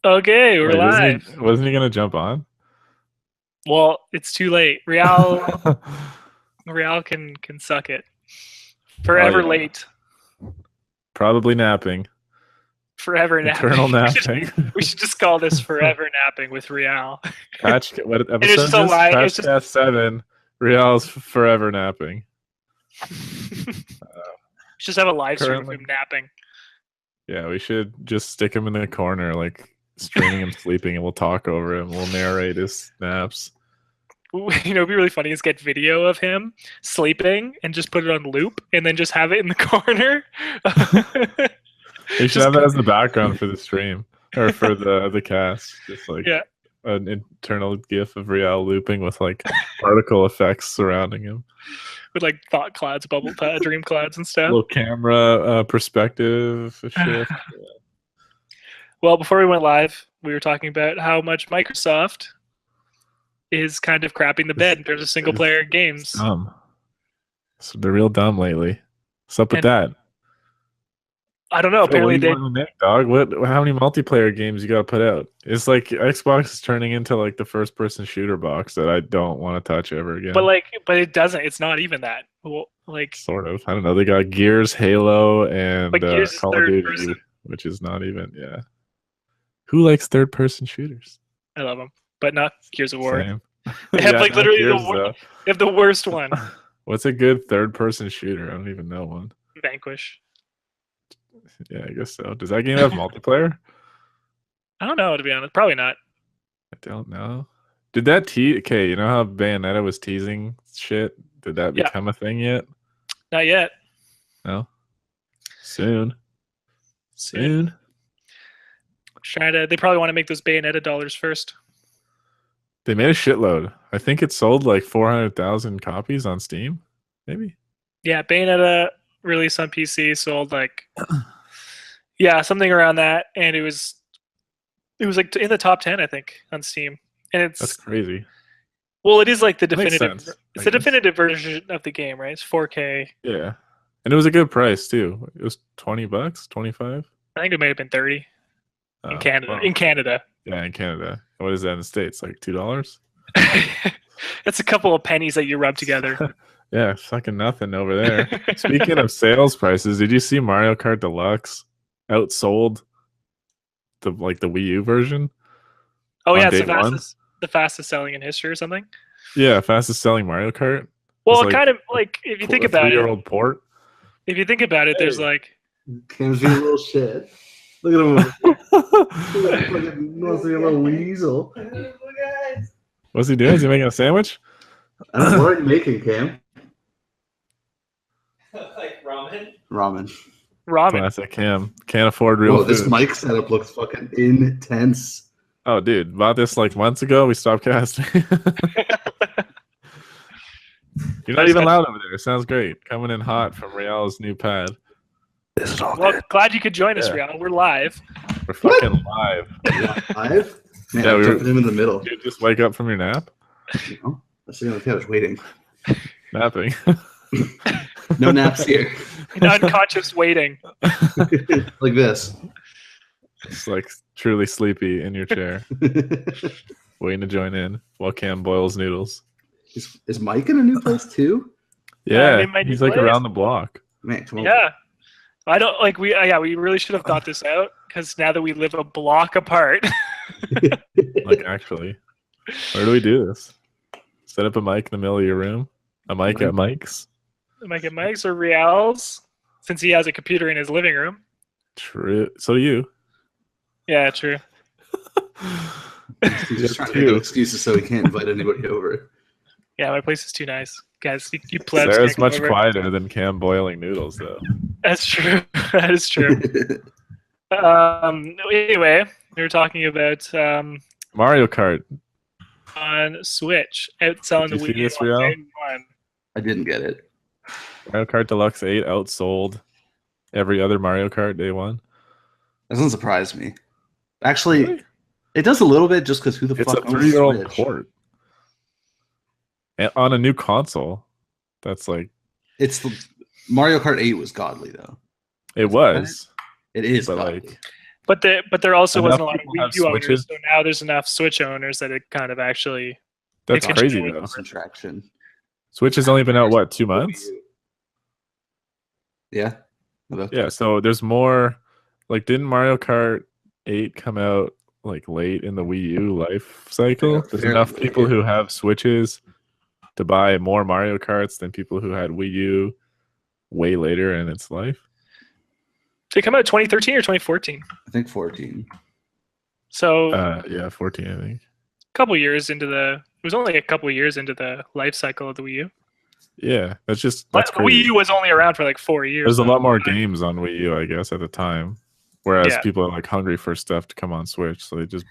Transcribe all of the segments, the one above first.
Okay, we're Wait, live. wasn't he gonna jump on? Well, it's too late. Real can suck it. Forever yeah. late. Probably napping. Forever napping. Eternal napping. We should just call this Forever Napping with Real. What And it's episode just is a this? lie. It's PatchCast 7. Real's forever napping. just have a live stream of Currently. him napping. Yeah, we should just stick him in the corner, like streaming him sleeping, and we'll talk over him. We'll narrate his naps. You know, it'd be really funny is get video of him sleeping and just put it on loop and then just have it in the corner. We should have that as the background for the stream or for the cast. Just like an internal GIF of Real looping with like particle effects surrounding him. With like thought clouds, dream clouds and stuff. Little camera perspective shift. Well, before we went live, we were talking about how much Microsoft is kind of crapping the bed in terms of single-player games. Dumb. So they're real dumb lately. What's up with that? I don't know. Apparently, dog. How many multiplayer games you got to put out? It's like Xbox is turning into like the first-person shooter box that I don't want to touch ever again. But it doesn't. It's not even that. Well, like sort of. I don't know. They got Gears, Halo, and Call of Duty, person. which is not even. Yeah. Who likes third-person shooters? I love them, but not Gears of War. Same. They have like literally they have the worst one. What's a good third-person shooter? I don't even know one. Vanquish. Yeah, I guess so. Does that game have multiplayer? I don't know, to be honest. Probably not. I don't know. Did that okay, you know how Bayonetta was teasing shit? Did that become a thing yet? Not yet. No? Soon. They probably want to make those Bayonetta dollars first. They made a shitload. I think it sold like 400,000 copies on Steam, maybe? Yeah, Bayonetta released on PC, sold like something around that, and it was like in the top 10, I think, on Steam. And that's crazy. Well, it is like the definitive. It's the definitive version of the game, right? It's 4K. Yeah, and it was a good price too. It was $20, 25. I think it might have been 30 in Canada. Well, in Canada. Yeah, in Canada. What is that in the States? Like $2? That's a couple of pennies that you rub together. Yeah, fucking nothing over there. Speaking of sales prices, did you see Mario Kart Deluxe outsold the Wii U version? Oh yeah, it's the fastest selling in history or something. Yeah, fastest selling Mario Kart. Well, kind of like if you think about it, 3-year-old port. If you think about it, there's like Cam's being a little shit. Look at him. Fucking wants to be a little weasel. What's he doing? Is he making a sandwich? I don't know. What are you making, Cam? Like ramen. Ramen. Classic Cam. Can't afford real food. This mic setup looks fucking intense. Oh, dude. Bought this like months ago. We stopped casting. You're not even loud over there. It sounds great. Coming in hot from Real's new pad. Is it all good? Glad you could join us, Real. We're live. We're fucking live. Live? Man, yeah, I'm jumping in the middle. Did you just wake up from your nap? No. I was sitting on the couch waiting. Napping. No naps here. Unconscious waiting. Like this. It's like truly sleepy in your chair. Waiting to join in while Cam boils noodles. Is Mike in a new place too? Yeah, he's like around the block. Man, come on. Yeah. I don't like we really should have thought this out because now that we live a block apart. Like actually, where do we do this? Set up a mic in the middle of your room. A mic at Mike's. A mic at Mike's or Real's, since he has a computer in his living room. True. So do you. Yeah, true. He's just trying to make excuses so he can't invite anybody over. Yeah, my place is too nice. Guys, you plebs. Sarah's much quieter than Cam boiling noodles, though. That's true. That is true. Anyway, we were talking about Mario Kart on Switch, outselling the Wii U on day one. I didn't get it. Mario Kart Deluxe 8 outsold every other Mario Kart day one. That doesn't surprise me. Actually, really? It does a little bit just because who the fuck owns a 3-year-old port. And on a new console, that's like... Mario Kart 8 was godly, though. It was. It is but godly. Like... But there also Enough wasn't a lot of people Wii have U owners, Switches. so now there's enough Switch owners that it kind of actually. That's can crazy show it. though. Some traction. Switch has only been out what 2 months? Yeah. About Yeah, that. so there's more. Like, didn't Mario Kart 8 come out like late in the Wii U life cycle? Yeah, There's fairly enough late, people yeah. who have Switches to buy more Mario Karts than people who had Wii U way later in its life. Did it come out 2013 or 2014? I think 14. So Yeah, 14, I think. couple years into the. It was only a couple years into the life cycle of the Wii U. Yeah, that's But the crazy. Wii U was only around for like 4 years. There's a though. lot more games on Wii U, I guess, at the time. Whereas Yeah. people are like hungry for stuff to come on Switch, so they just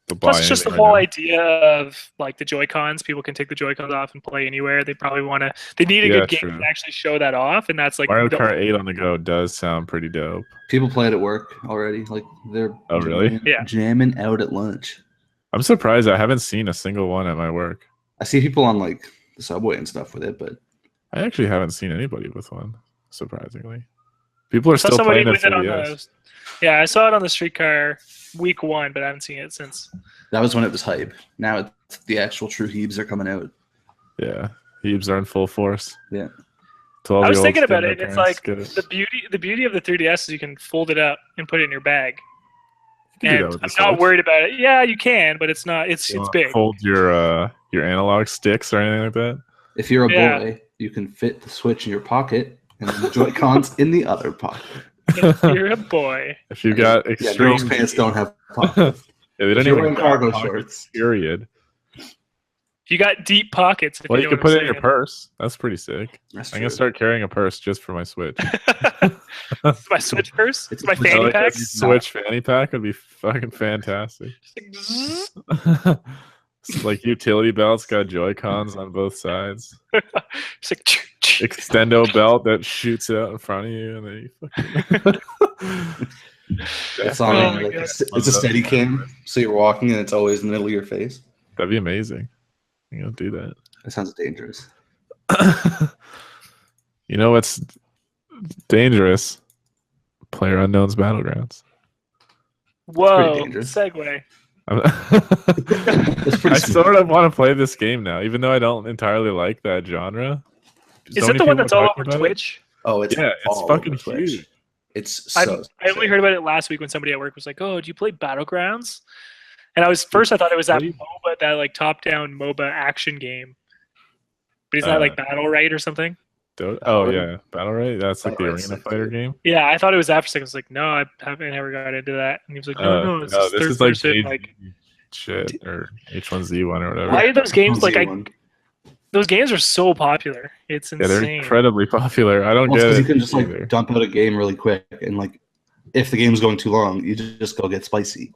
buy Plus, it's just the anything whole right idea of like the Joy-Cons. People can take the Joy-Cons off and play anywhere. They probably want to. They need a Yeah, good game true. to actually show that off, and that's like now. Mario the- Kart 8 on the go does sound pretty dope. People play it at work already. Like they're Oh, really? Yeah. jamming out at lunch. I'm surprised I haven't seen a single one at my work. I see people on like the subway and stuff with it, but I actually haven't seen anybody with one, surprisingly. People are I saw still somebody playing with it it on 3DS. the. Yeah, I saw it on the streetcar week 1, but I haven't seen it since. that was when it was hype. Now it's the actual true Hebes are coming out. Yeah, Hebes are in full force. Yeah. 12 I was thinking about it. It's like the You beauty of the 3DS is you can fold it up and put it in your bag. can do that And with I'm the not Switch. worried about it. Yeah, you can, but it's not. It's You wanna big. Fold your analog sticks or anything like that. If you're a Yeah. boy, you can fit the Switch in your pocket and the Joy-Cons in the other pocket. You're a boy. If you got Yeah, extreme, girls' pants don't have pockets. yeah, they If don't you're even wearing got cargo pockets, shorts. Period. You got deep pockets. If Well, you you know can what put I'm it in your purse. That's pretty sick. That's I'm gonna true. start carrying a purse just for my Switch. It's my Switch purse. It's It's my a Switch fanny Like a pack. Switch fanny pack would be fucking fantastic. Just like, bzzz. It's like utility belts got Joy-Cons on both sides. Just like, Extendo belt that shoots out in front of you, and then you fucking. It's on Oh my like God. it's a steady cam, so you're walking and it's always in the middle of your face. That'd be amazing. You know, do that. That sounds dangerous. You know what's dangerous? PlayerUnknown's Battlegrounds. Whoa! dangerous. Segue. That's pretty I smooth. sort of want to play this game now, even though I don't entirely like that genre. Is So it many the one people that's all talking over about it. Twitch? Oh, it's Yeah, it's all fucking over Twitch. huge. It's I so. only sick. heard about it last week when somebody at work was like, "Oh, do you play Battlegrounds?" And I thought it was that Really? MOBA, that like top-down MOBA action game. But isn't that like Battle Right or something? Oh yeah, Battle Right. That's like the Battle Right's arena sick, fighter too. game. Yeah, I thought it was that for a second. I was like, no, I haven't never got into that. And he was like, no, it's no, just this third is like person. JG Like, shit or H1Z1 or whatever. why are those games like Z1. those games are so popular? It's Yeah, they're insane. incredibly popular. I don't Well, get because it. you can just like either. dump out a game really quick, and like if the game's going too long, you just go get spicy.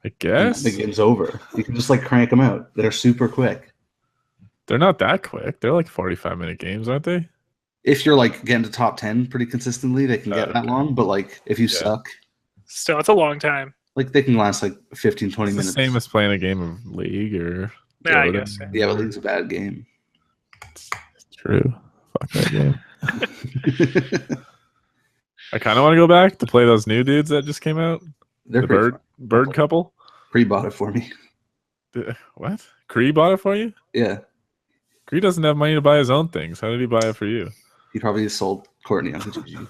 I And guess the game's over. You can just like crank them out. They're super quick. they're not that quick. They're like 45-minute games, aren't they? If you're like getting to top 10 pretty consistently, they can get that Okay. long. But like if you Yeah. suck, Still, it's a long time. like they can last like 15, 20 It's the minutes. same as playing a game of League or. Yeah, I Dota. guess. Yeah, but League's a bad game. It's true. Fuck that game. I kind of want to go back to play those new dudes that just came out. They're The pretty fun. bird couple. Cree bought it for me. What? Cree bought it for you? Yeah, Cree doesn't have money to buy his own things. How did he buy it for you? he probably sold Courtney on Kijiji.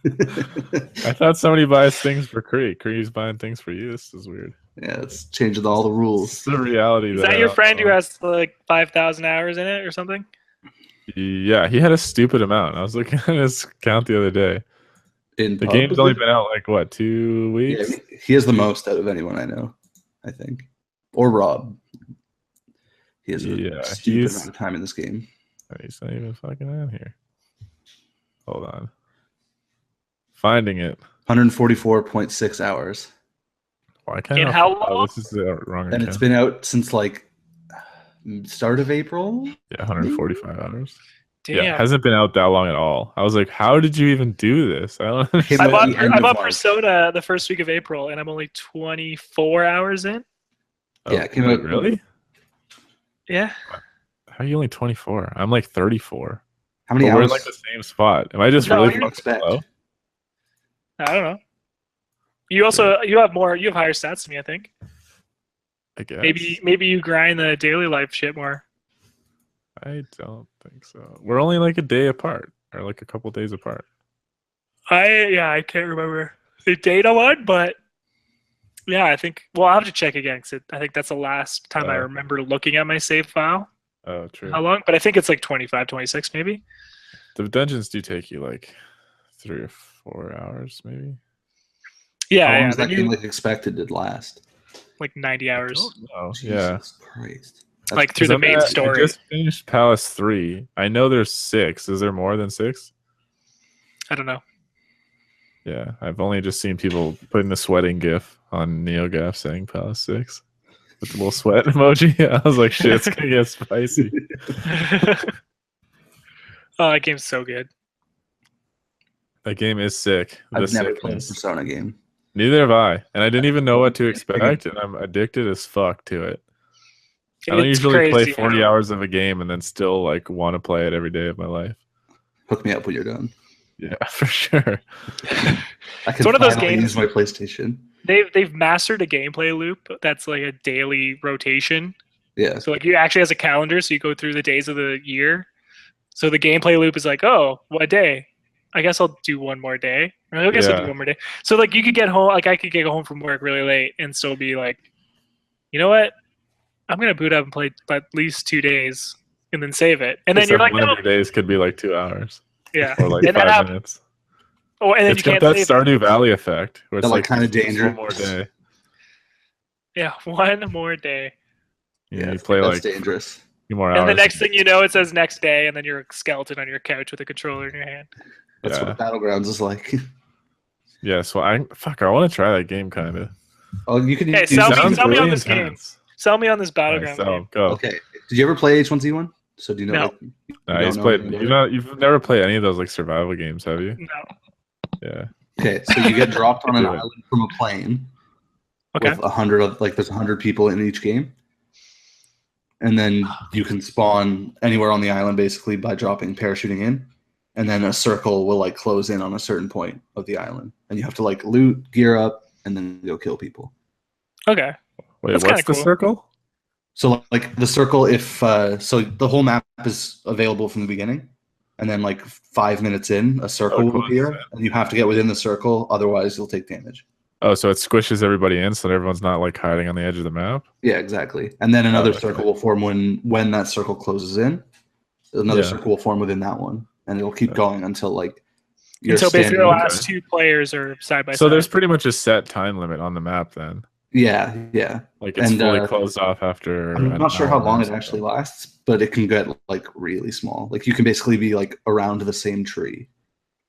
I thought somebody buys things for Cree. Cree's buying things for you. This is weird. Yeah, it's changing all the It's rules. the reality. Is that your I friend who don't has like 5,000 hours in it or something? know. Yeah, he had a stupid amount. I was looking at his count the other day. In The pub, game's is only it? been out like what, 2 Yeah, weeks? he has the most out of anyone I know, I think. Or Rob. He has a Yeah, stupid he's- amount of time in this game. He's not even fucking on here. Hold on. Finding it. 144.6 hours. Why can't In I? how Oh, long? this is the wrong And account. it's been out since like start of April. Yeah, 145 hours. Damn. Yeah, it hasn't been out that long at all. I was like, how did you even do this? I don't Came I out bought, at the end I of bought March. Persona the first week of April, and I'm only 24 hours in. Yeah, it came wait, out- really? Yeah. How are you only 24? I'm like 34. How many But we're in hours? like the same spot. Am I just No, really you're fucking expect? slow? I don't know. You also you have higher stats than me, I think. I guess. Maybe you grind the daily life shit more. I don't think so. We're only like a day apart, or like a couple days apart. I can't remember the date I'm on, but yeah, I think. Well, I'll have to check again because I think that's the last time I remember looking at my save file. Oh, true. How long? But I think it's like 25, 26 maybe. The dungeons do take you like 3 or 4 hours, maybe. Yeah, How long is that game like expected to last? Like 90 hours. Oh, Jesus Christ. That's like through the main story. I just finished Palace 3. I know there's 6. Is there more than 6? I don't know. Yeah, I've only just seen people putting the sweating gif on NeoGAF saying Palace 6 with the little sweat emoji. I was like, shit, it's gonna get spicy. Oh, that game's so good. That game is sick. I've never played a Persona game. Neither have I, and I didn't even know what to expect, and I'm addicted as fuck to it. I don't usually play 40 hours of a game and then still like want to play it every day of my life. Hook me up when you're done. Yeah, for sure. I can one of those games. Use my PlayStation. They've mastered a gameplay loop that's like a daily rotation. Yeah. So like you actually has a calendar, so you go through the days of the year. So the gameplay loop is like, oh, what day? I guess I'll do one more day. I guess I'll do one more day. So like you could get home, like I could get home from work really late and still be like, you know what? I'm gonna boot up and play at least 2 days and then save it. And then you're like, one of your days could be like 2 hours. Yeah. Or like 5 minutes. Oh, and then it's got that Stardew Valley effect where it's like kind of dangerous. One more day. Yeah, one more day. Yeah, you play like dangerous. Few more hours. And the next thing you know, it says next day, and then you're a skeleton on your couch with a controller in your hand. That's what Battlegrounds is like. Yeah, so I want to try that game kind of. Oh, you can. Hey, sell me on this game. Sell me on this Battleground game. Go. Okay. Did you ever play H1Z1? So do you know? No. He's played. You've never played any of those like survival games, have you? No. Yeah. Okay, so you get dropped on an island from a plane. Okay. With 100 of there's 100 people in each game, and then you can spawn anywhere on the island basically by parachuting in, and then a circle will like close in on a certain point of the island, and you have to like loot, gear up, and then go kill people. Okay. Wait, that's what's the circle? So like the circle, if so, the whole map is available from the beginning, and then like 5 minutes in, a circle will appear, and you have to get within the circle, otherwise you'll take damage. Oh, so it squishes everybody in, so that everyone's not like hiding on the edge of the map. Yeah, exactly. And then another circle will form when that circle closes in. Another circle will form within that one, and it'll keep going until like. Until basically the last 2 players are side by side. So there's pretty much a set time limit on the map then. Yeah. Like it's fully closed off after. I'm not sure how long it actually lasts, but it can get like really small. Like you can basically be like around the same tree.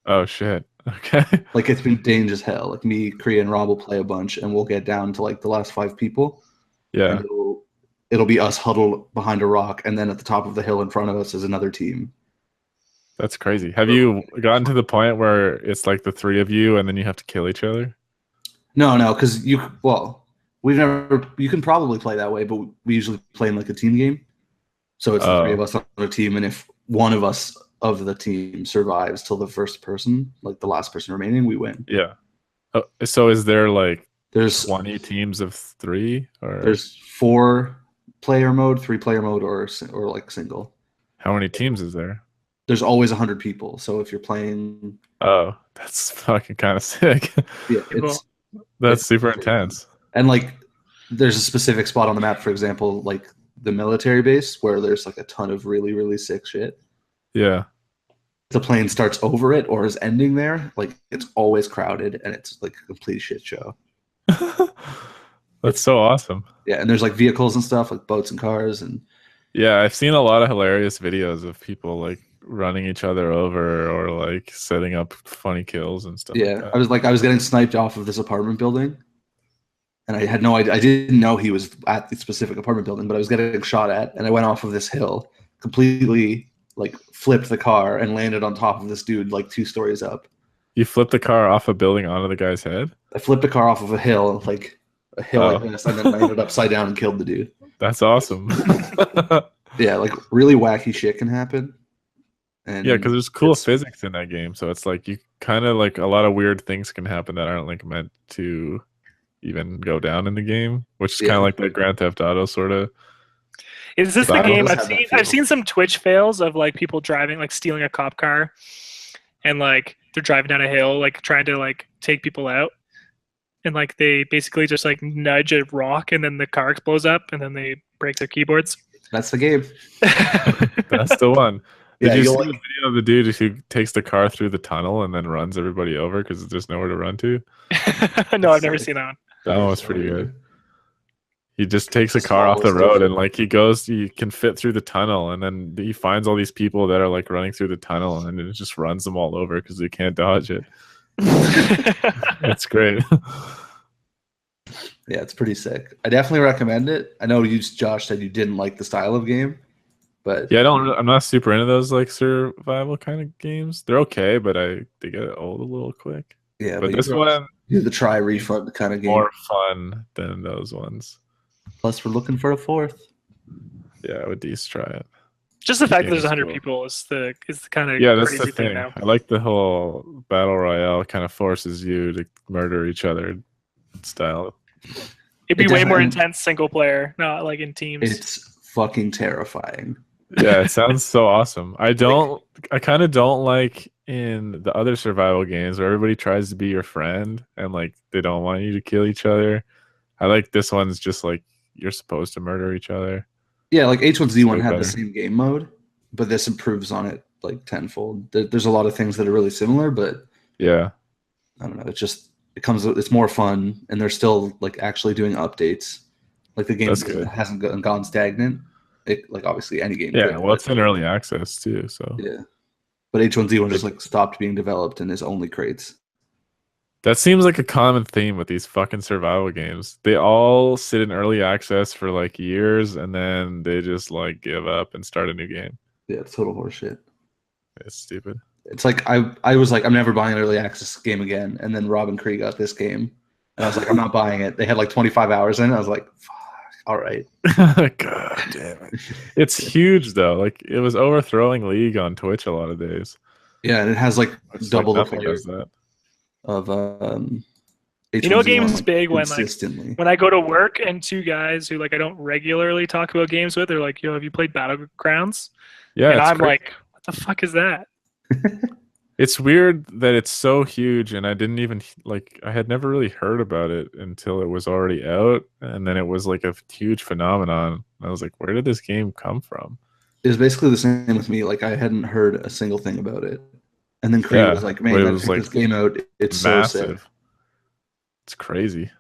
Oh shit. Okay. Like it's been dangerous as hell. Like me, Kriya, and Rob will play a bunch, and we'll get down to like the last 5 people. Yeah. And it'll be us huddled behind a rock, and then at the top of the hill in front of us is another team. That's crazy. Have you gotten to the point where it's like the 3 of you, and then you have to kill each other? No, because you can probably play that way, but we usually play in like a team game. So it's the 3 of us on a team, and if one of us of the team survives till the first person, like the last person remaining, we win. Yeah. So is there like there's 20 teams of 3, or there's 4-player mode, 3-player mode, or like single? How many teams is there? There's always 100 people. So if you're playing, that's fucking kind of sick. Yeah, that's super intense. And like, there's a specific spot on the map, for example, like the military base, where there's like a ton of really, really sick shit. Yeah. The plane starts over it or is ending there, like it's always crowded and it's like a complete shit show. That's so awesome. Yeah, and there's like vehicles and stuff, like boats and cars, and yeah, I've seen a lot of hilarious videos of people like running each other over or like setting up funny kills and stuff. Yeah, like I was getting sniped off of this apartment building, and I had no idea. I didn't know he was at the specific apartment building, but I was getting shot at, and I went off of this hill, completely like flipped the car and landed on top of this dude like 2 stories up. You flipped the car off a building onto the guy's head? I flipped the car off of a hill like this, and then landed upside down and killed the dude. That's awesome. Yeah, like really wacky shit can happen. And yeah, because there's cool physics in that game, so it's like you kind of like a lot of weird things can happen that aren't like meant to even go down in the game, which is kind of like the Grand Theft Auto sort of. Is this the game? I've seen some Twitch fails of like people driving, like stealing a cop car, and like they're driving down a hill, like trying to like take people out, and like they basically just like nudge a rock, and then the car explodes up, and then they break their keyboards. That's the game. That's the one. Did you see like, the video of the dude who takes the car through the tunnel and then runs everybody over because there's nowhere to run to? No, I've never seen that one. That one was pretty good. He just takes a car off the road and like he can fit through the tunnel, and then he finds all these people that are like running through the tunnel, and it just runs them all over because they can't dodge it. It's great. Yeah, it's pretty sick. I definitely recommend it. I know Josh said you didn't like the style of game, but yeah, I'm not super into those like survival kind of games. They're okay, but they get old a little quick. Yeah, but this one, the try refund kind of game, more fun than those ones. Plus, we're looking for a fourth. Yeah, I would try it. Just the fact that there's 100 people is the kind of that's the thing. Now. I like the whole battle royale kind of forces you to murder each other style. It'd be way more intense single player, not like in teams. It's fucking terrifying. Yeah, it sounds so awesome. I kind of don't like in the other survival games where everybody tries to be your friend and like they don't want you to kill each other. I like this one's just like you're supposed to murder each other. Yeah, like H1Z1 had the same game mode, but this improves on it like tenfold. There's a lot of things that are really similar, but yeah, I don't know. It's more fun, and they're still like actually doing updates. Like the game hasn't gone stagnant. Like obviously any game. Yeah, well, it's in early access too, so yeah. But H1Z1 just like stopped being developed and is only crates. That seems like a common theme with these fucking survival games. They all sit in early access for like years, and then they just like give up and start a new game. Yeah, it's total horseshit. It's stupid. It's like I was like, I'm never buying an early access game again. And then Robin Cree got this game, and I was like, I'm not buying it. They had like 25 hours in it. I was like, fuck, all right. God damn it. It's huge though. Like it was overthrowing League on Twitch a lot of days. Yeah, and it has like double the players that. Of you know, games big when I go to work and two guys who like I don't regularly talk about games with, they're like, "Yo, have you played Battlegrounds?" Yeah, and I'm like, "What the fuck is that?" It's weird that it's so huge, and I didn't even I had never really heard about it until it was already out, and then it was like a huge phenomenon. I was like, "Where did this game come from?" It was basically the same with me. Like I hadn't heard a single thing about it. And then Cree was like, "Man, let's check this game out. It's massive. So sick." It's crazy.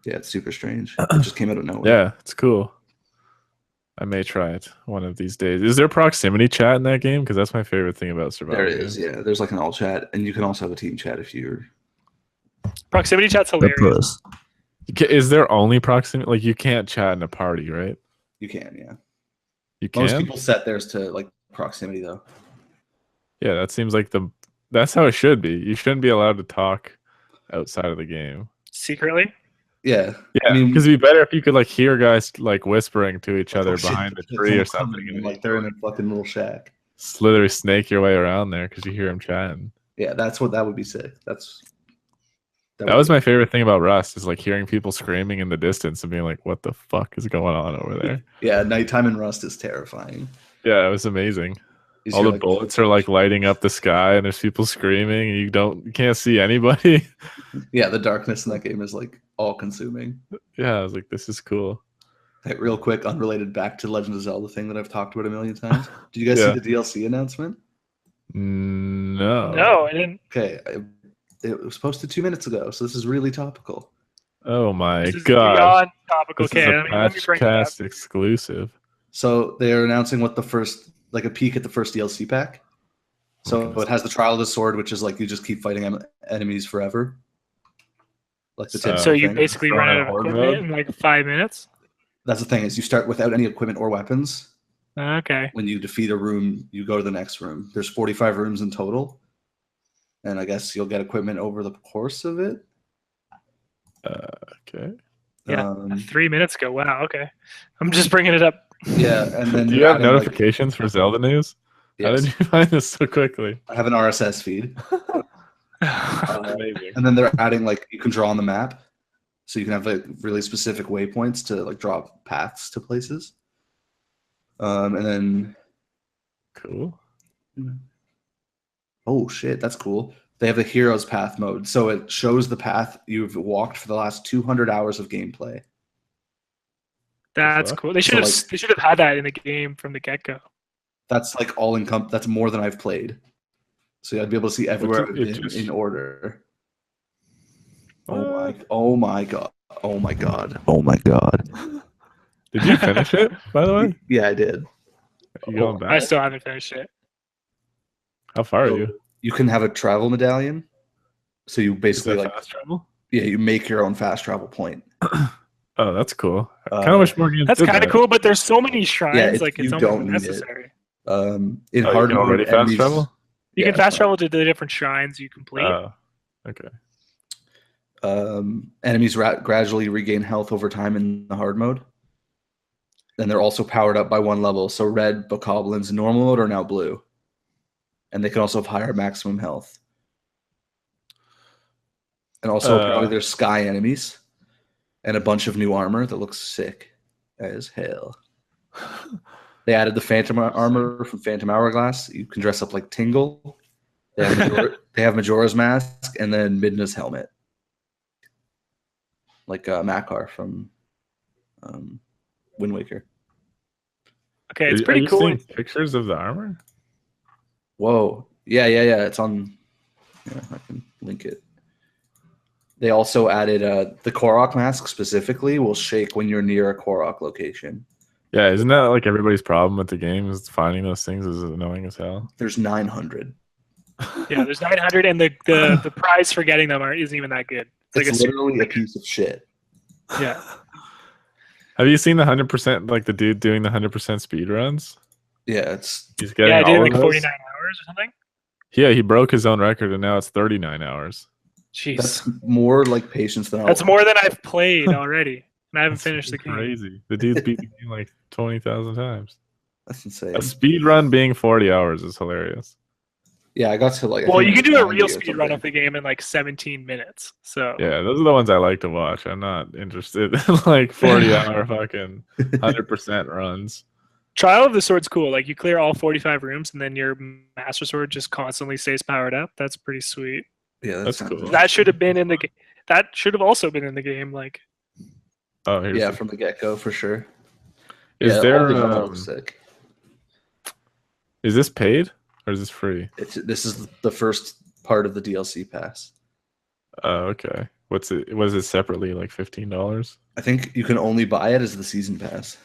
Yeah, it's super strange. It just came out of nowhere. Yeah, it's cool. I may try it one of these days. Is there proximity chat in that game? Because that's my favorite thing about survival. There is. Yeah, there's like an all chat, and you can also have a team chat if you're. Proximity chat's hilarious. Is there only proximity? Like you can't chat in a party, right? You can, yeah. You can. Most people set theirs to like proximity though. Yeah, that seems like that's how it should be. You shouldn't be allowed to talk outside of the game. Secretly? Yeah. Yeah, because it'd be better if you could like hear guys like whispering to each other behind a tree or something. And, like they're in a fucking little shack. Literally snake your way around there because you hear them chatting. Yeah, that would be sick. That was my favorite thing about Rust is like hearing people screaming in the distance and being like, "What the fuck is going on over there?" Yeah, nighttime in Rust is terrifying. Yeah, it was amazing. All the bullets are like lighting up the sky, and there's people screaming, and you can't see anybody. Yeah, the darkness in that game is like all consuming. Yeah, I was like, this is cool. Hey, real quick, unrelated, back to Legend of Zelda thing that I've talked about a million times. Did you guys see the DLC announcement? No, I didn't. Okay, it was posted 2 minutes ago, so this is really topical. Oh my god! Topical. This is a PatchCast exclusive. So they are announcing what the first. Like a peek at the first DLC pack. So it has the Trial of the Sword, which is like you just keep fighting enemies forever. Like the so you basically run out of equipment in like 5 minutes? That's the thing, is you start without any equipment or weapons. Okay. When you defeat a room, you go to the next room. There's 45 rooms in total. And I guess you'll get equipment over the course of it. Okay. Yeah, 3 minutes ago. Wow, okay. I'm just bringing it up. Yeah, and then do you have notifications for Zelda news? How did you find this so quickly? I have an RSS feed. Amazing. And then they're adding like you can draw on the map, so you can have like really specific waypoints to like draw paths to places. And then cool. Oh shit, that's cool. They have the Heroes Path mode, so it shows the path you've walked for the last 200 hours of gameplay. That's cool. They should have had that in the game from the get-go. That's like that's more than I've played. So I'd be able to see everything in order. Oh my god. Did you finish it, by the way? Yeah, I did. You going back? I still haven't finished it. How far are you? You can have a travel medallion. So you basically fast travel? Yeah, you make your own fast travel point. Oh, that's cool. I kind of wish more games That's kind of cool, but there's so many shrines, like it's almost In unnecessary. hard mode, already fast travel? You can fast travel to the different shrines you complete. Oh, okay. Enemies gradually regain health over time in the hard mode. And they're also powered up by one level. So red bokoblins in normal mode are now blue. And they can also have higher maximum health. And also probably there's sky enemies. And a bunch of new armor that looks sick as hell. They added the Phantom armor from Phantom Hourglass. You can dress up like Tingle. They have Majora's Mask and then Midna's helmet. Like Makar from Wind Waker. Okay, it's pretty cool. Seeing pictures of the armor? Whoa. Yeah. It's on... Yeah, I can link it. They also added the Korok mask specifically will shake when you're near a Korok location. Yeah, isn't that like everybody's problem with the game is finding those things is annoying as hell? There's 900. Yeah, there's 900, and the prize for getting them isn't even that good. It's literally a piece of shit. Yeah. Have you seen the 100%, like the dude doing the 100% speed runs? Yeah, he's getting I did all like of 49 hours or something. Yeah, he broke his own record, and now it's 39 hours. Jeez. That's more like patience than That's more than I've played already. And I haven't finished the game. Crazy. The dude's beat the game like 20,000 times. That's insane. A speed run being 40 hours is hilarious. Yeah, I got to like... Well, you can do a real speed run of the game in like 17 minutes. So yeah, those are the ones I like to watch. I'm not interested in like 40-hour fucking 100% runs. Trial of the Sword's cool. Like you clear all 45 rooms and then your Master Sword just constantly stays powered up. That's pretty sweet. Yeah, that's cool. That should have been in the game. That should have also been in the game. Like, oh, from the get-go for sure. Is there? Is this paid or is this free? This is the first part of the DLC pass. Oh, okay. Was it separately like $15? I think you can only buy it as the season pass.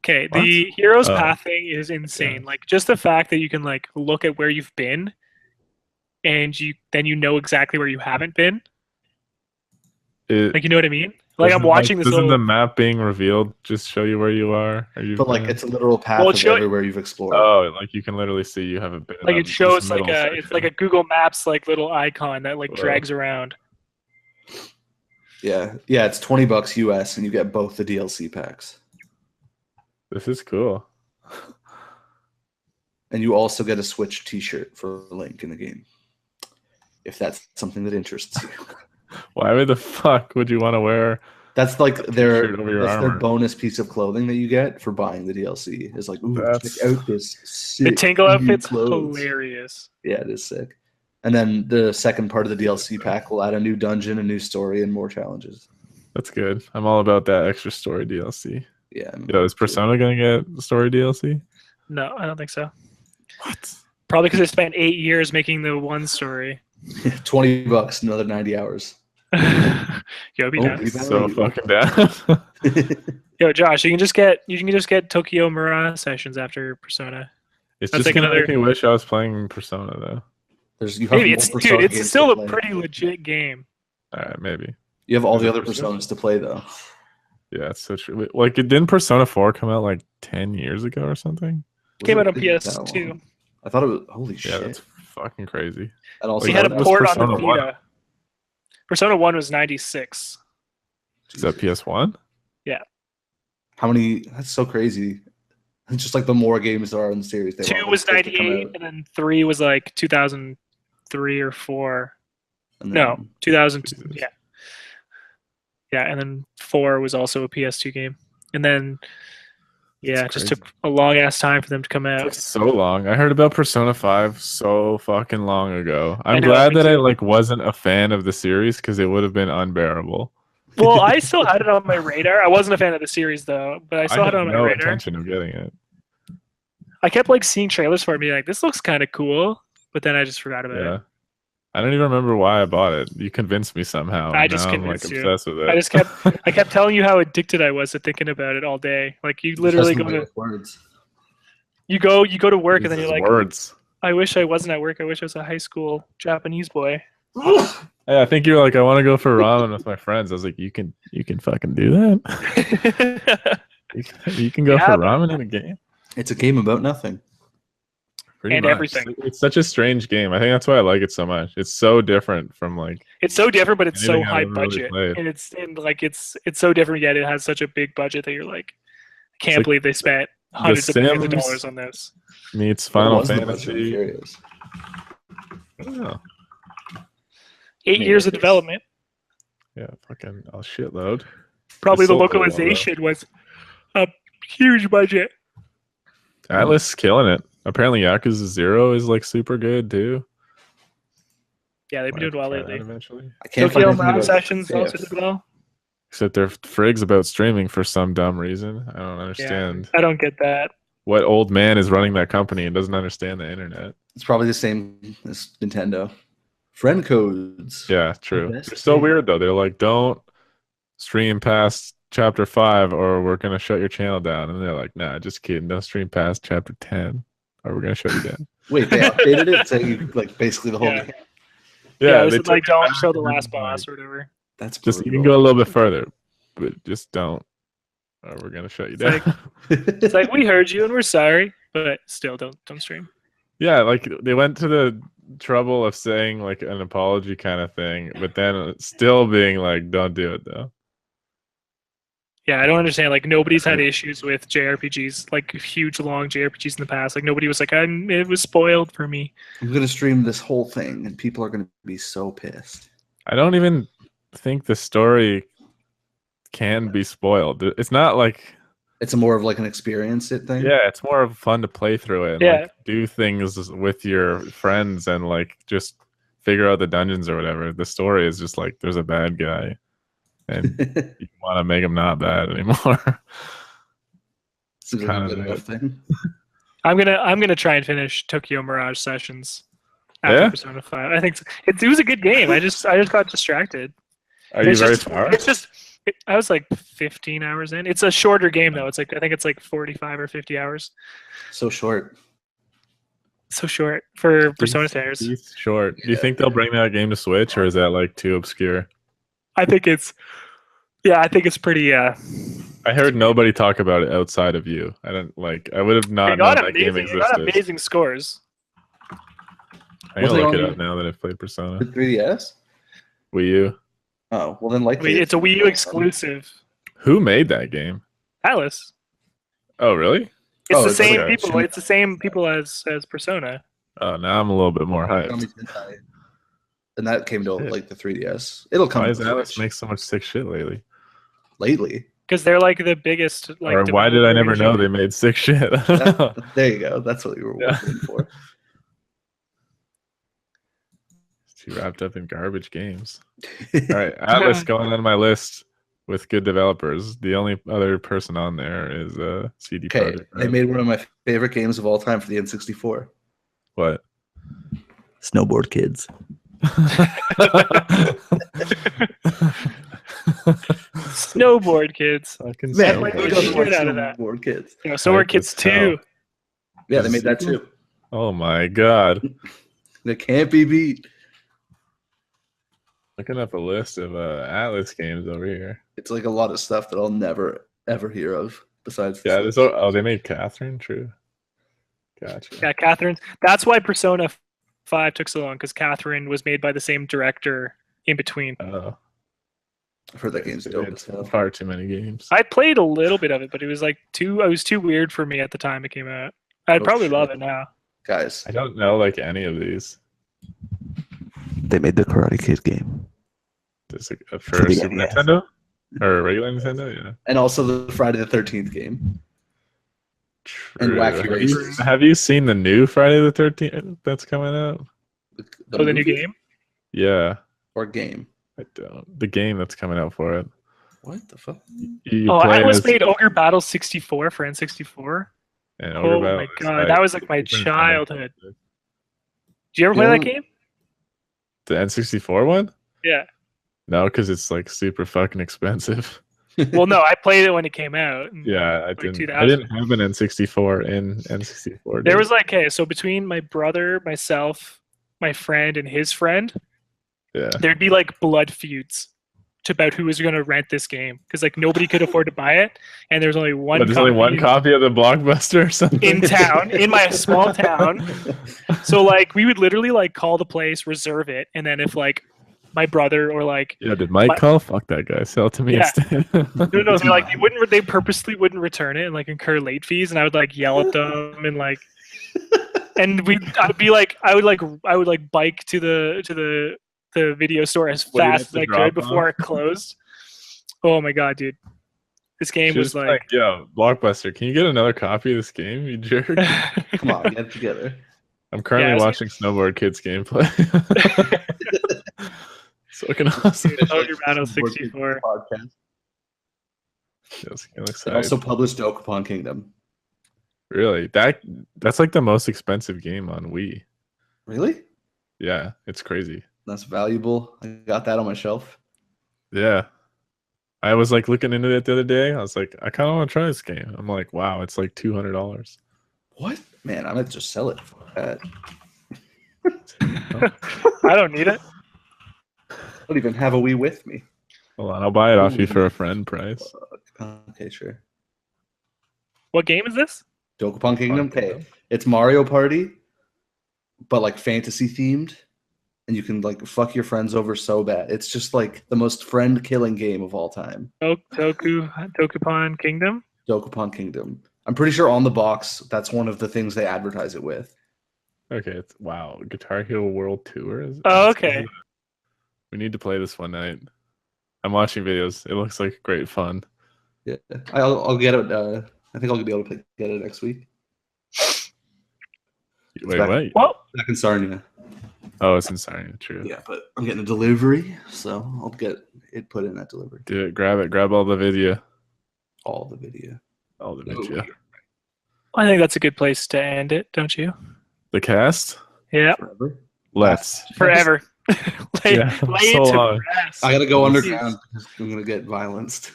Okay, the Heroes Path thing is insane. Yeah. Like just the fact that you can like look at where you've been. And then you know exactly where you haven't been. Like you know what I mean? Like I'm watching this. Doesn't the map being revealed just show you where you are? But like it's a literal path of everywhere you've explored. Oh, like you can literally see you haven't been. Like it shows like it's like a Google Maps like little icon that like drags around. Yeah, it's $20 US, and you get both the DLC packs. This is cool. And you also get a Switch T-shirt for Link in the game. If that's something that interests you. Why the fuck would you want to wear? That's like their bonus piece of clothing that you get for buying the DLC. It's like, ooh, check out this sick. The Tingle outfit's hilarious. Yeah, it is sick. And then the second part of the DLC pack will add a new dungeon, a new story, and more challenges. That's good. I'm all about that extra story DLC. Yeah. Is Persona gonna get story DLC? No, I don't think so. What? Probably because I spent 8 years making the one story. $20, another 90 hours. Yo, be down. So fucking down. Yo, Josh, you can just get Tokyo Mirage sessions after Persona. It's that's just like gonna make me wish I was playing Persona though. It's still a pretty legit game. All right, maybe. You have all the other Personas to play though. Yeah, it's so true. Like, didn't Persona 4 come out like 10 years ago or something? Came out on PS2. I thought it was holy shit. Yeah, that's fucking crazy. And also, we had a port on the Vita. Persona 1 was 96. Is that PS1? Yeah. How many? That's so crazy. Just like the more games there are in the series, 2 was 98, and then 3 was like 2003 or 4. No, 2000. Yeah. Yeah, and then 4 was also a PS2 game. And then, yeah, it just took a long-ass time for them to come out. So long. I heard about Persona 5 so fucking long ago. I'm glad that I wasn't a fan of the series because it would have been unbearable. Well, I still had it on my radar. I wasn't a fan of the series, though, but I still had it on my radar. I had no intention of getting it. I kept seeing trailers for it and being like, this looks kind of cool, but then I just forgot about it. I don't even remember why I bought it. You convinced me somehow. I just convinced you. Obsessed with it. I kept telling you how addicted I was to thinking about it all day. Like you literally go to words. You go to work and then you're like, words. I wish I wasn't at work. I wish I was a high school Japanese boy. Yeah, I think you're like, I want to go for ramen with my friends. I was like, you can fucking do that. you can go for ramen in a game. It's a game about nothing. Pretty and much. Everything. It's such a strange game. I think that's why I like it so much. It's so different from It's so different, but it's so high budget, and it's so different. Yet it has such a big budget that you're like, I can't believe they spent hundreds of millions of dollars on this. Meets Final Fantasy. Oh. 8 years of development. Yeah, fucking a shitload. Probably the localization was a huge budget. Atlas is killing it. Apparently Yakuza 0 is super good too. Yeah, they've been doing well lately. Eventually. I can't Tokyo Mirage Sessions also did well. Except they're frigs about streaming for some dumb reason. I don't understand. Yeah, I don't get that. What old man is running that company and doesn't understand the internet? It's probably the same as Nintendo. Friend codes. Yeah, true. They're so weird though. They're like, don't stream past chapter 5 or we're gonna shut your channel down. And they're like, nah, just kidding. Don't stream past chapter 10 or we're gonna shut you down. Wait, they updated it saying basically the whole game. Yeah, they don't show the last boss or whatever. That's just you can go a little bit further, but just don't, or we're gonna shut you down. It's like we heard you and we're sorry, but still don't stream. Yeah, they went to the trouble of saying an apology kind of thing, but then still being like, don't do it though. Yeah, I don't understand. Nobody's had issues with JRPGs, huge long JRPGs in the past. Nobody was like, it was spoiled for me. I'm gonna stream this whole thing, and people are gonna be so pissed. I don't even think the story can be spoiled. It's not it's more of an experience thing. Yeah, it's more of fun to play through it and do things with your friends and just figure out the dungeons or whatever. The story is just there's a bad guy and you want to make him not bad anymore. It's kind of a thing. I'm gonna try and finish Tokyo Mirage Sessions after Persona 5. I think it was a good game. I just got distracted. Are you very far? I was 15 hours in. It's a shorter game though. It's I think it's 45 or 50 hours. So short. So short for Persona standards. Short. Do you think they'll bring that game to Switch, or is that too obscure? I think it's pretty. I heard nobody talk about it outside of you. I don't I would have not known that game existed. It got amazing scores. I'm gonna look it up now that I've played Persona. The 3DS. Wii U. Oh well, then it's a Wii U exclusive. Who made that game? Atlas. Oh really? It's the same people. It's the same people as Persona. Oh, now I'm a little bit more hyped. And that came to the 3DS. It'll come. Why does Atlas make so much sick shit lately? Because they're the biggest. Or why did I never know they made sick shit? There you go. That's what you were waiting for. Too wrapped up in garbage games. All right, Atlas going on my list with good developers. The only other person on there is CD Projekt. They made one of my favorite games of all time for the N64. What? Snowboard Kids. Snowboard Kids. Man, Snowboard Kids. Snowboard Kids 2. Yeah, they made that too. Oh my god. They can't be beat. Looking up a list of Atlas games over here. It's a lot of stuff that I'll never ever hear of besides. Yeah, they made Catherine. True. Gotcha. Yeah, Catherine. That's why Persona 5 took so long, because Catherine was made by the same director in between. Oh. I've heard that game's dope as hell. Far too many games. I played a little bit of it, but it was like it was too weird for me at the time it came out. I'd probably love it now. Guys, I don't know like any of these. They made the Karate Kid game. There's for Super Nintendo or regular Nintendo, yeah. And also the Friday the 13th game. True. And Wacky Races. Have you seen the new Friday the 13th that's coming out? The new game? Yeah. Or game? I don't. The game that's coming out for it. What the fuck? I almost played Ogre Battle 64 for N64. And Ogre Battle my god, that was like my childhood. Did you ever play that game? The N64 one? Yeah. No, because it's like super fucking expensive. Well, no, I played it when it came out. Yeah, I didn't have an N64 in N64. There was like, so between my brother, myself, my friend, and his friend, there'd be like blood feuds about who was going to rent this game because like nobody could afford to buy it, and there's only one. There's only one copy of the Blockbuster or something in town, in my small town. So like we would literally like call the place, reserve it, and then if like my brother or like did Mike call? Fuck that guy. Sell it to me instead. No. So like they purposely wouldn't return it and like incur late fees, and I would like yell at them and like, and I would bike to the video store as fast as I could before it closed. Oh my god, dude. This game was like, yo, Blockbuster, can you get another copy of this game, you jerk? Come on, get it together. I'm currently watching Snowboard Kids gameplay. It's fucking awesome. Ogre Battle 64. Podcast. It also published Dokapon Kingdom. Really? That's like the most expensive game on Wii. Really? Yeah, it's crazy. That's valuable. I got that on my shelf. Yeah. I was like looking into it the other day. I was like, I kind of want to try this game. I'm like, wow, it's like $200. What? Man, I might just sell it for that. I don't need it. I don't even have a Wii with me. Hold on, I'll buy it off you for a friend price. Okay, sure. What game is this? Dokapon Kingdom. Okay, it's Mario Party, but like fantasy themed, and you can like fuck your friends over so bad. It's just like the most friend-killing game of all time. Dokapon Kingdom. Dokapon Kingdom. I'm pretty sure on the box that's one of the things they advertise it with. Okay, wow, Guitar Hero World Tour. Okay. We need to play this one night. I'm watching videos. It looks like great fun. Yeah, I'll get it. I think I'll be able to get it next week. Wait. Well, back in Sarnia. Oh, it's in Sarnia. True. Yeah, but I'm getting a delivery, so I'll get it put in that delivery. Do it. Grab it. Grab all the video. All the video. I think that's a good place to end it, don't you? The cast? Yeah. Forever. lay so long. I gotta go underground because I'm gonna get violenced.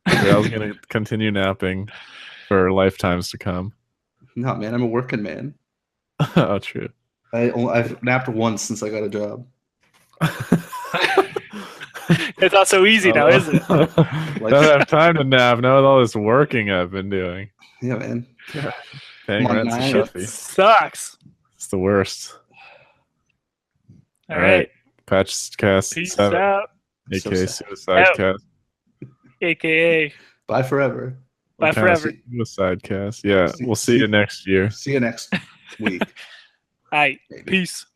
I was gonna continue napping for lifetimes to come. No, man, I'm a working man. Oh, true. I've napped once since I got a job. It's not so easy now, is it? Don't have time to nap. Now with all this working I've been doing. Yeah, man. Paying rent's a shuffy. Sucks. It's the worst. All right. PatchCast. Peace 7, out. AKA SuicideCast. AKA. Bye forever. Bye forever. SuicideCast. Yeah, we'll see you next year. See you next week. All right. Peace.